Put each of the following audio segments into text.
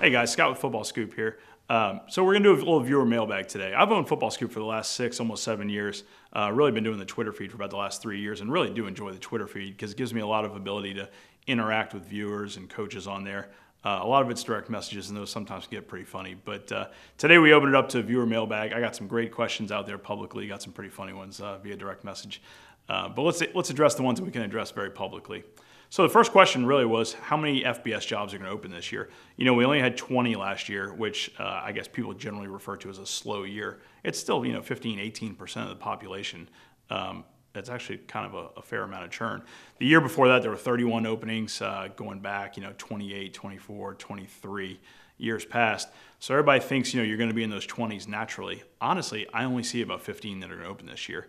Hey guys, Scott with Football Scoop here. So we're gonna do a little viewer mailbag today. I've owned Football Scoop for the last 6, almost 7 years. Really been doing the Twitter feed for about the last 3 years, and really do enjoy the Twitter feed because it gives me a lot of ability to interact with viewers and coaches on there. A lot of it's direct messages, and those sometimes get pretty funny. But today we opened it up to viewer mailbag. I got some great questions out there publicly. Got some pretty funny ones via direct message. But let's address the ones that we can address very publicly. So the first question really was, how many FBS jobs are going to open this year? You know, we only had 20 last year, which I guess people generally refer to as a slow year. It's still, 15, 18% of the population. That's actually kind of a fair amount of churn. The year before that, there were 31 openings going back, 28, 24, 23 years past. So everybody thinks, you're going to be in those 20s naturally. Honestly, I only see about 15 that are going to open this year.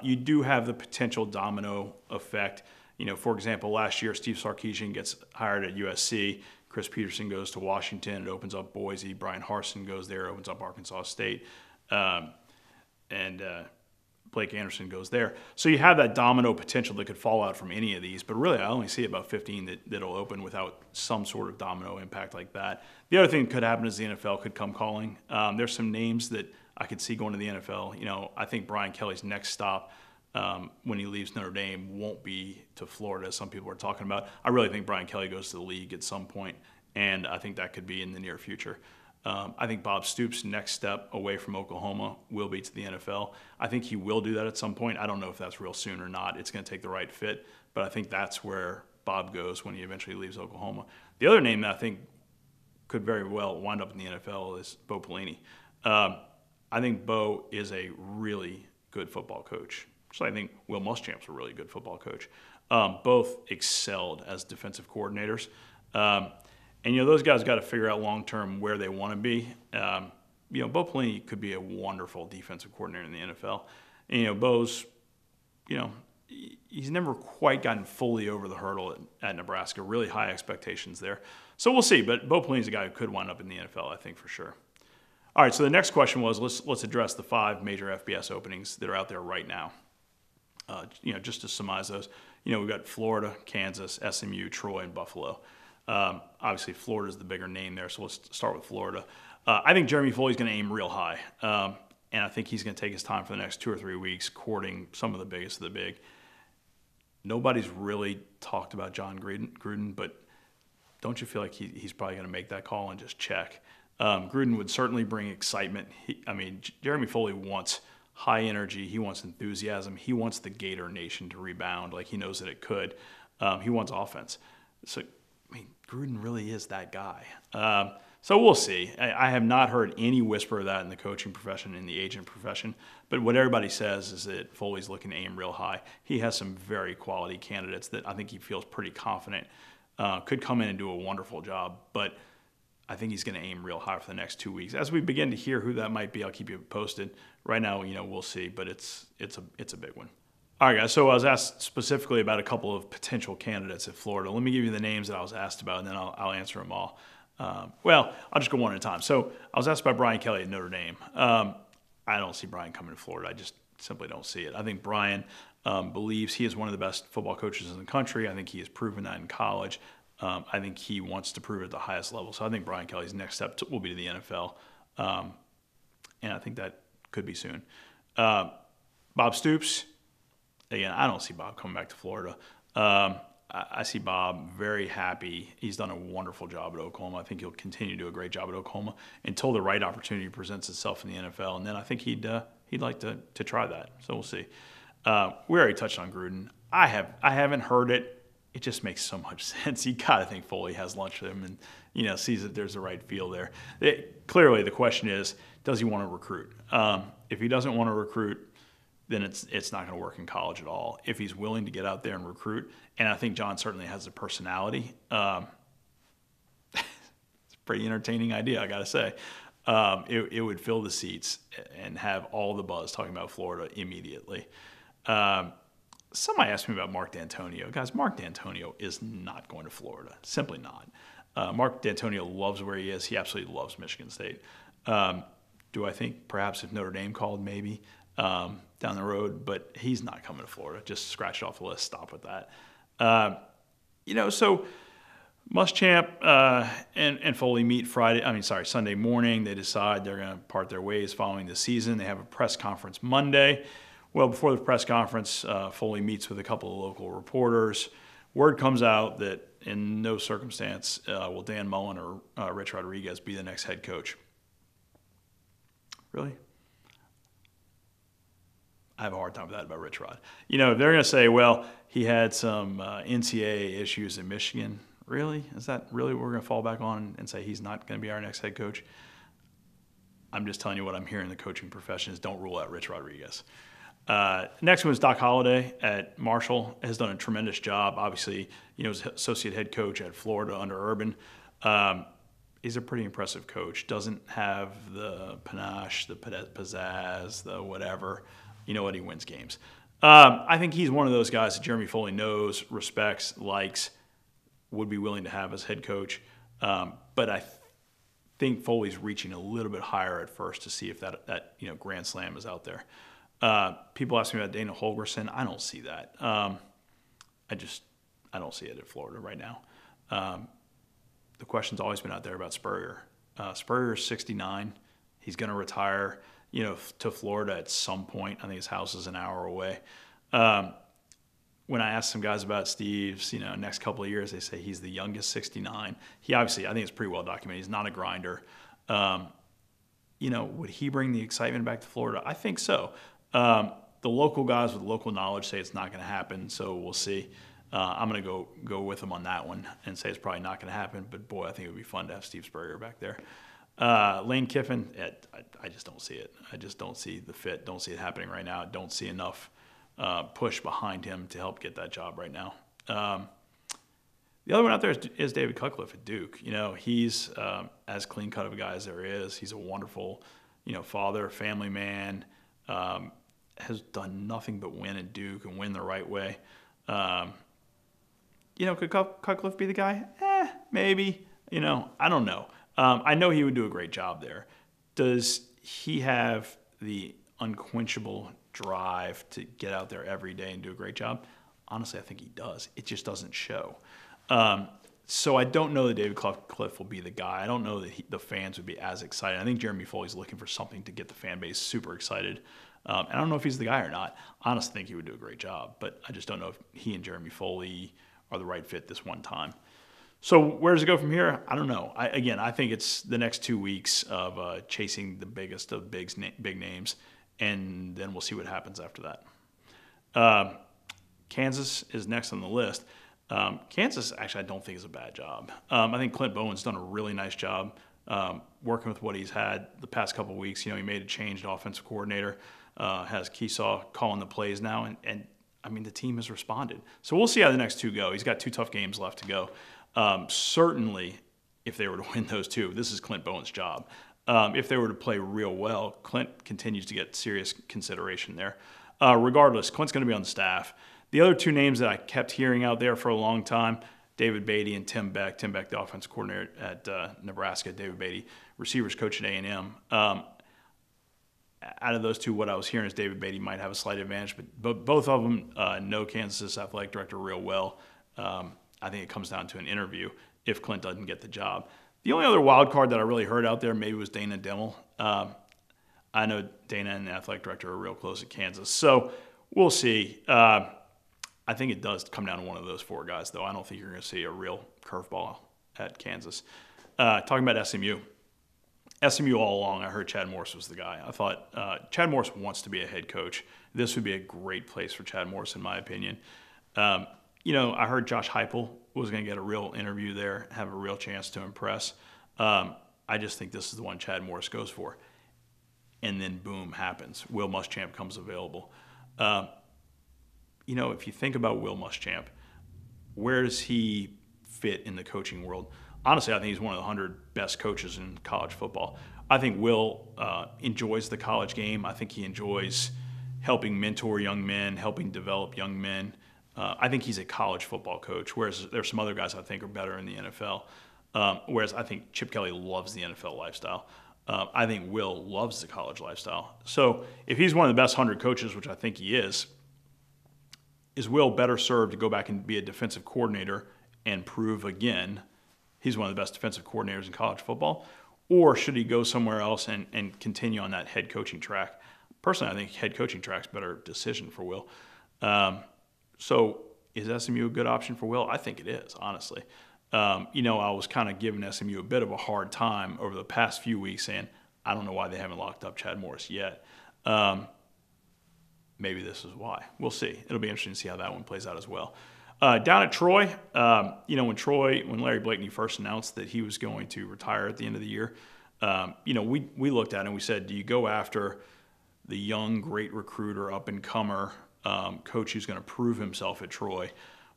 You do have the potential domino effect. For example, last year, Steve Sarkisian gets hired at USC. Chris Peterson goes to Washington. It opens up Boise. Brian Harsin goes there, opens up Arkansas State. And Blake Anderson goes there. So you have that domino potential that could fall out from any of these. But really, I only see about 15 that'll open without some sort of domino impact like that. The other thing that could happen is the NFL could come calling. There's some names that I could see going to the NFL. I think Brian Kelly's next stop when he leaves Notre Dame won't be to Florida, as some people are talking about. I really think Brian Kelly goes to the league at some point, and I think that could be in the near future. I think Bob Stoops' next step away from Oklahoma will be to the NFL. I think he will do that at some point. I don't know if that's real soon or not. It's going to take the right fit, but I think that's where Bob goes when he eventually leaves Oklahoma. The other name that I think could very well wind up in the NFL is Bo Pelini. I think Bo is a really good football coach. So I think Will Muschamp's a really good football coach. Both excelled as defensive coordinators. And those guys got to figure out long-term where they want to be. Bo Pelini could be a wonderful defensive coordinator in the NFL. And, Bo's, he's never quite gotten fully over the hurdle at Nebraska. Really high expectations there. So we'll see. But Bo Pelini's a guy who could wind up in the NFL, I think, for sure. All right, so the next question was, let's address the 5 major FBS openings that are out there right now. Just to surmise those, we've got Florida, Kansas, SMU, Troy, and Buffalo. Obviously, Florida's the bigger name there, so let's start with Florida. I think Jeremy Foley's going to aim real high, and I think he's going to take his time for the next 2 or 3 weeks courting some of the biggest of the big. Nobody's really talked about John Gruden, but don't you feel like he's probably going to make that call and just check? Gruden would certainly bring excitement. Jeremy Foley wants high energy. He wants enthusiasm. He wants the Gator Nation to rebound like he knows that it could. He wants offense. So, Gruden really is that guy. So we'll see. I have not heard any whisper of that in the coaching profession, in the agent profession. But what everybody says is that Foley's looking to aim real high. He has some very quality candidates that I think he feels pretty confident could come in and do a wonderful job. But I think he's going to aim real high for the next 2 weeks. As we begin to hear who that might be, I'll keep you posted. Right now, we'll see, but it's a big one. All right, guys, so I was asked specifically about a couple of potential candidates at Florida. Let me give you the names that I was asked about, and then I'll answer them all. I'll just go one at a time. So I was asked about Brian Kelly at Notre Dame. I don't see Brian coming to Florida. I just simply don't see it. I think Brian believes he is one of the best football coaches in the country. I think he has proven that in college. I think he wants to prove it at the highest level. So I think Brian Kelly's next step will be to the NFL. And I think that could be soon. Bob Stoops, again, I don't see Bob coming back to Florida. I see Bob very happy. He's done a wonderful job at Oklahoma. I think he'll continue to do a great job at Oklahoma until the right opportunity presents itself in the NFL. And then I think he'd like to try that. So we'll see. We already touched on Gruden. I haven't heard it. It just makes so much sense. You got to think Foley has lunch with him and sees that there's the right feel there. Clearly, the question is, does he want to recruit? If he doesn't want to recruit, then it's not going to work in college at all. If he's willing to get out there and recruit, and I think John certainly has the personality. It's a pretty entertaining idea, I got to say. It would fill the seats and have all the buzz talking about Florida immediately. Somebody asked me about Mark D'Antonio. Guys, Mark D'Antonio is not going to Florida. Simply not. Mark D'Antonio loves where he is. He absolutely loves Michigan State. Do I think perhaps if Notre Dame called, maybe down the road? But he's not coming to Florida. Just scratch it off the list. Stop with that. So Muschamp and Foley meet Sunday morning. They decide they're going to part their ways following the season. They have a press conference Monday. Well, before the press conference, Foley meets with a couple of local reporters. Word comes out that in no circumstance will Dan Mullen or Rich Rodriguez be the next head coach. Really? I have a hard time with that about Rich Rod. They're going to say, well, he had some NCAA issues in Michigan. Really? Is that really what we're going to fall back on and say he's not going to be our next head coach? I'm just telling you what I'm hearing in the coaching profession is don't rule out Rich Rodriguez. Next one is Doc Holliday at Marshall. Has done a tremendous job. Obviously, he's associate head coach at Florida under Urban. He's a pretty impressive coach. Doesn't have the panache, the pizzazz, the whatever. You know what? He wins games. I think he's one of those guys that Jeremy Foley knows, respects, likes, would be willing to have as head coach. But I think Foley's reaching a little bit higher at first to see if that grand slam is out there. People ask me about Dana Holgerson. I don't see that. I don't see it at Florida right now. The question's always been out there about Spurrier. Spurrier's 69. He's going to retire, to Florida at some point. I think his house is an hour away. When I ask some guys about Steve's, next couple of years, they say he's the youngest 69. He obviously, I think it's pretty well documented. He's not a grinder. Would he bring the excitement back to Florida? I think so. The local guys with local knowledge say it's not going to happen, so we'll see. I'm going to go with him on that one and say it's probably not going to happen. But boy, I think it would be fun to have Steve Spurrier back there. Lane Kiffin, I just don't see it. I just don't see the fit. Don't see it happening right now. Don't see enough push behind him to help get that job right now. The other one out there is David Cutcliffe at Duke. He's as clean cut of a guy as there is. He's a wonderful, father, family man. Has done nothing but win at Duke and win the right way. Could Cutcliffe be the guy? Maybe. I don't know. I know he would do a great job there. Does he have the unquenchable drive to get out there every day and do a great job? Honestly, I think he does. It just doesn't show. So I don't know that David Cutcliffe will be the guy. I don't know that the fans would be as excited. I think Jeremy Foley's looking for something to get the fan base super excited. And I don't know if he's the guy or not. I honestly think he would do a great job, but I just don't know if he and Jeremy Foley are the right fit this one time. So where does it go from here? I don't know. I think it's the next 2 weeks of chasing the biggest of big names, and then we'll see what happens after that. Kansas is next on the list. Kansas, actually, I don't think is a bad job. I think Clint Bowen's done a really nice job working with what he's had the past couple of weeks. He made a change to offensive coordinator, has Keesaw calling the plays now, and the team has responded. So we'll see how the next two go. He's got 2 tough games left to go. Certainly, if they were to win those 2, this is Clint Bowen's job. If they were to play real well, Clint continues to get serious consideration there. Regardless, Clint's going to be on the staff. The other 2 names that I kept hearing out there for a long time, David Beatty and Tim Beck. Tim Beck, the offensive coordinator at Nebraska. David Beatty, receivers coach at A&M. Out of those 2, what I was hearing is David Beatty might have a slight advantage, but both of them know Kansas' athletic director real well. I think it comes down to an interview if Clint doesn't get the job. The only other wild card that I really heard out there maybe was Dana Dimmel. I know Dana and the athletic director are real close at Kansas, so we'll see. I think it does come down to one of those 4 guys, though. I don't think you're going to see a real curveball at Kansas. Talking about SMU. SMU all along, I heard Chad Morris was the guy. I thought Chad Morris wants to be a head coach. This would be a great place for Chad Morris, in my opinion. I heard Josh Heupel was going to get a real interview there, have a real chance to impress. I just think this is the one Chad Morris goes for. And then, boom, happens. Will Muschamp comes available. If you think about Will Muschamp, where does he fit in the coaching world? Honestly, I think he's one of the 100 best coaches in college football. I think Will enjoys the college game. I think he enjoys helping mentor young men, helping develop young men. I think he's a college football coach, whereas there's some other guys I think are better in the NFL. Whereas I think Chip Kelly loves the NFL lifestyle. I think Will loves the college lifestyle. So if he's one of the best 100 coaches, which I think he is Will better served to go back and be a defensive coordinator and prove again he's one of the best defensive coordinators in college football, or should he go somewhere else and continue on that head coaching track? Personally, I think head coaching track's a better decision for Will. So is SMU a good option for Will? I think it is, honestly. I was kind of giving SMU a bit of a hard time over the past few weeks, saying, I don't know why they haven't locked up Chad Morris yet. Maybe this is why. We'll see. It'll be interesting to see how that one plays out as well. Down at Troy, when Larry Blakeney first announced that he was going to retire at the end of the year, we looked at it and we said, do you go after the young, great recruiter, up-and-comer coach who's going to prove himself at Troy,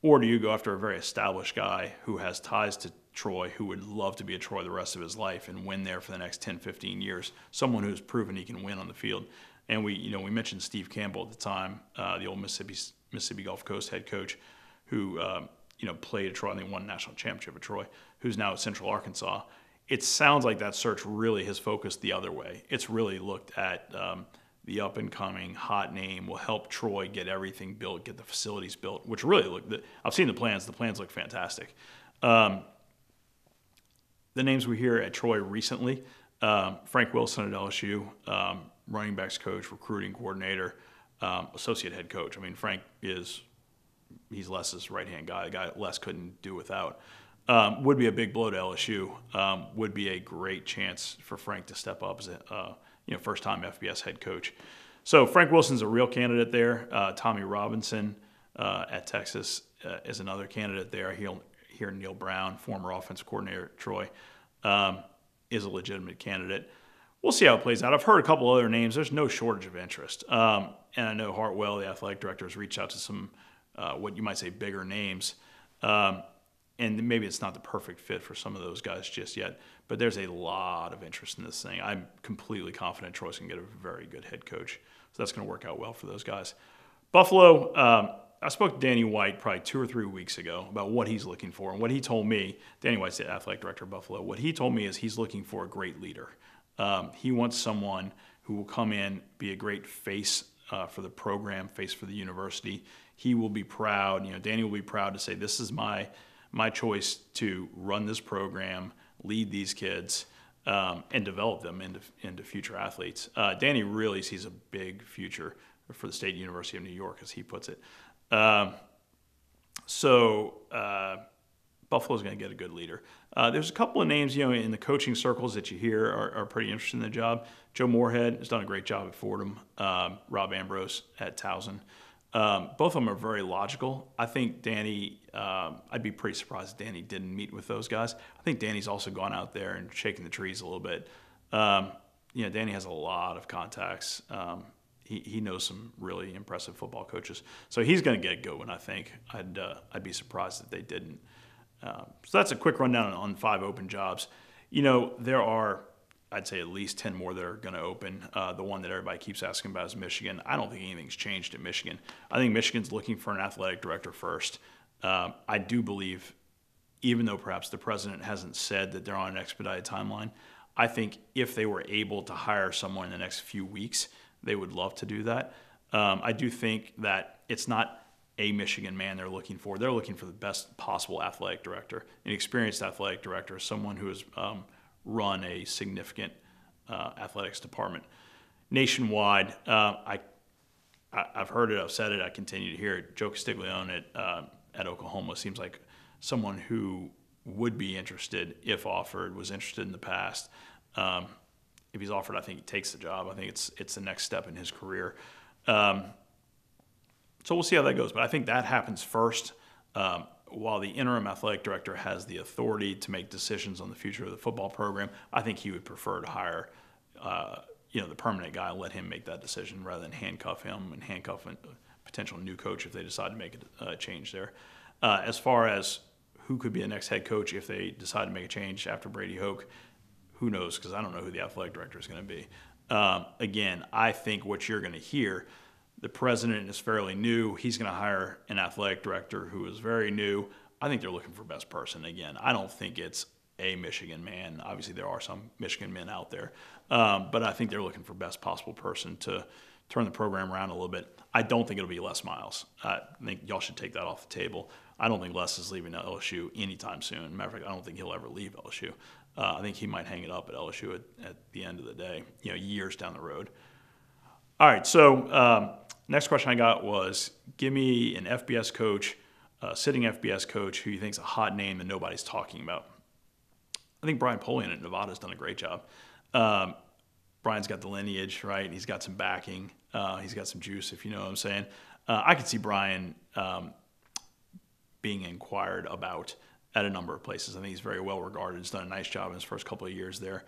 or do you go after a very established guy who has ties to Troy, who would love to be at Troy the rest of his life and win there for the next 10, 15 years, someone who's proven he can win on the field? And we mentioned Steve Campbell at the time, the old Mississippi Gulf Coast head coach, who played at Troy and they won a national championship at Troy, who's now at Central Arkansas. It sounds like that search really has focused the other way. It's really looked at the up-and-coming hot name will help Troy get everything built, get the facilities built, which really I've seen the plans. The plans look fantastic. The names we hear at Troy recently, Frank Wilson at LSU, running backs coach, recruiting coordinator, associate head coach. I mean, Frank he's Les's right-hand guy, the guy Les couldn't do without. Would be a big blow to LSU. Would be a great chance for Frank to step up as a first-time FBS head coach. So Frank Wilson's a real candidate there. Tommy Robinson at Texas is another candidate there. Here Neil Brown, former offensive coordinator at Troy, is a legitimate candidate. We'll see how it plays out. I've heard a couple other names. There's no shortage of interest. And I know Hartwell, the athletic director, has reached out to some what you might say bigger names. And maybe it's not the perfect fit for some of those guys just yet, but there's a lot of interest in this thing. I'm completely confident Troy's going to get a very good head coach. So that's going to work out well for those guys. Buffalo, I spoke to Danny White probably 2 or 3 weeks ago about what he's looking for. And what he told me, Danny White's the athletic director of Buffalo, what he told me is he's looking for a great leader. He wants someone who will come in, be a great face for the program, face for the university. He will be proud, Danny will be proud to say, this is my choice to run this program, lead these kids, and develop them into future athletes. Danny really sees a big future for the State University of New York, as he puts it. So Buffalo's going to get a good leader. There's a couple of names, in the coaching circles that you hear are pretty interested in the job. Joe Moorhead has done a great job at Fordham. Rob Ambrose at Towson. Both of them are very logical. I think Danny, I'd be pretty surprised if Danny didn't meet with those guys. I think Danny's also gone out there and shaking the trees a little bit. Danny has a lot of contacts. He knows some really impressive football coaches. So he's going to get going, I think. I'd be surprised if they didn't. So that's a quick rundown on 5 open jobs. There are, I'd say, at least 10 more that are going to open. The one that everybody keeps asking about is Michigan. I don't think anything's changed at Michigan. I think Michigan's looking for an athletic director first. I do believe, even though perhaps the president hasn't said that they're on an expedited timeline, I think if they were able to hire someone in the next few weeks, they would love to do that. I do think that it's not a Michigan man they're looking for. They're looking for the best possible athletic director, an experienced athletic director, someone who has run a significant athletics department. Nationwide, I've heard it, I've said it, I continue to hear it. Joe Castiglione at Oklahoma seems like someone who would be interested if offered, was interested in the past. If he's offered, I think he takes the job. I think it's the next step in his career. So we'll see how that goes. But I think that happens first. While the interim athletic director has the authority to make decisions on the future of the football program, I think he would prefer to hire the permanent guy and let him make that decision rather than handcuff him and handcuff a potential new coach if they decide to make a change there. As far as who could be the next head coach if they decide to make a change after Brady Hoke, who knows, because I don't know who the athletic director is going to be. Again, I think what you're going to hear, the president is fairly new. He's going to hire an athletic director who is very new. I think they're looking for best person. Again, I don't think it's a Michigan man. Obviously, there are some Michigan men out there. But I think they're looking for best possible person to turn the program around a little bit. I don't think it'll be Les Miles. I think y'all should take that off the table. I don't think Les is leaving LSU anytime soon. Matter of fact, I don't think he'll ever leave LSU. I think he might hang it up at LSU at the end of the day, years down the road. All right, so next question I got was, give me an FBS coach, sitting FBS coach who you think is a hot name that nobody's talking about. I think Brian Polian at Nevada has done a great job. Brian's got the lineage, right? He's got some backing. He's got some juice, if you know what I'm saying. I could see Brian being inquired about at a number of places. I think he's very well regarded. He's done a nice job in his first couple of years there.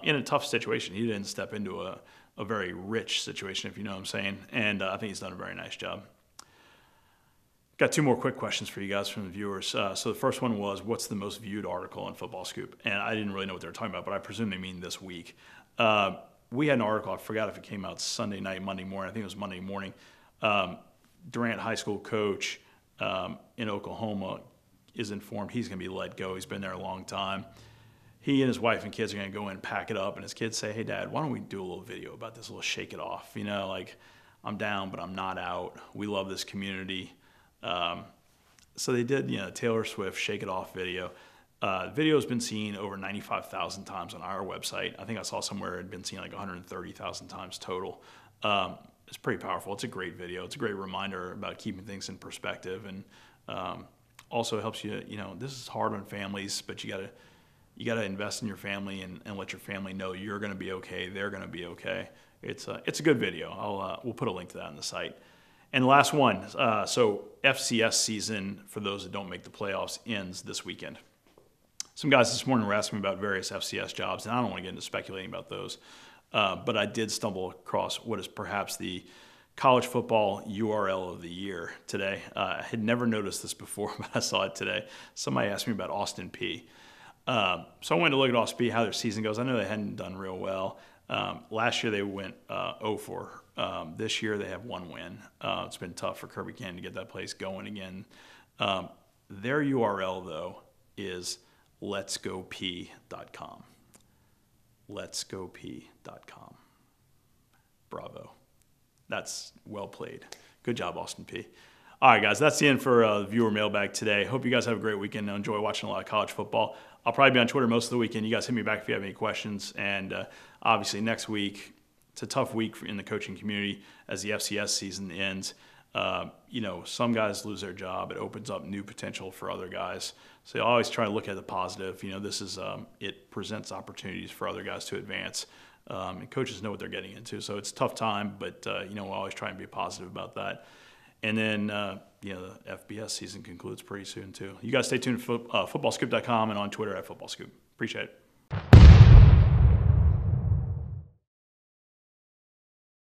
In a tough situation. He didn't step into a very rich situation, if you know what I'm saying. And I think he's done a very nice job. Got two more quick questions for you guys from the viewers. So the first one was, what's the most viewed article on FootballScoop? And I didn't really know what they were talking about, but I presume they mean this week. We had an article, I forgot if it came out Sunday night, Monday morning. I think it was Monday morning. Durant High School coach in Oklahoma is informed he's going to be let go. He's been there a long time. He and his wife and kids are going to go in and pack it up. And his kids say, hey, Dad, why don't we do a little video about this, a little shake it off? Like, I'm down, but I'm not out. We love this community. So they did, Taylor Swift Shake It Off video. Video has been seen over 95,000 times on our website. I think I saw somewhere it had been seen like 130,000 times total. It's pretty powerful. It's a great video. It's a great reminder about keeping things in perspective, and also helps you, this is hard on families, but you gotta invest in your family and let your family know you're going to be okay. They're going to be okay. It's a good video. We'll put a link to that on the site. And the last one, so FCS season, for those that don't make the playoffs, ends this weekend. Some guys this morning were asking me about various FCS jobs, and I don't want to get into speculating about those, but I did stumble across what is perhaps the college football URL of the year today. I had never noticed this before, but I saw it today. Somebody asked me about Austin Peay. So I went to look at Austin Peay, how their season goes. I know they hadn't done real well. Last year they went 0-4. This year they have one win. It's been tough for Kirby Cannon to get that place going again. Their URL, though, is letsgop.com. Letsgop.com. Bravo. That's well played. Good job, Austin Peay. All right, guys, that's the end for viewer mailbag today. Hope you guys have a great weekend. Enjoy watching a lot of college football. I'll probably be on Twitter most of the weekend. You guys hit me back if you have any questions. And obviously next week, it's a tough week in the coaching community as the FCS season ends. Some guys lose their job. It opens up new potential for other guys. So I always try to look at the positive. This is it presents opportunities for other guys to advance. And coaches know what they're getting into. So it's a tough time, but we'll always try and be positive about that. And then the FBS season concludes pretty soon too. You guys stay tuned to footballscoop.com and on Twitter at FootballScoop. Appreciate it.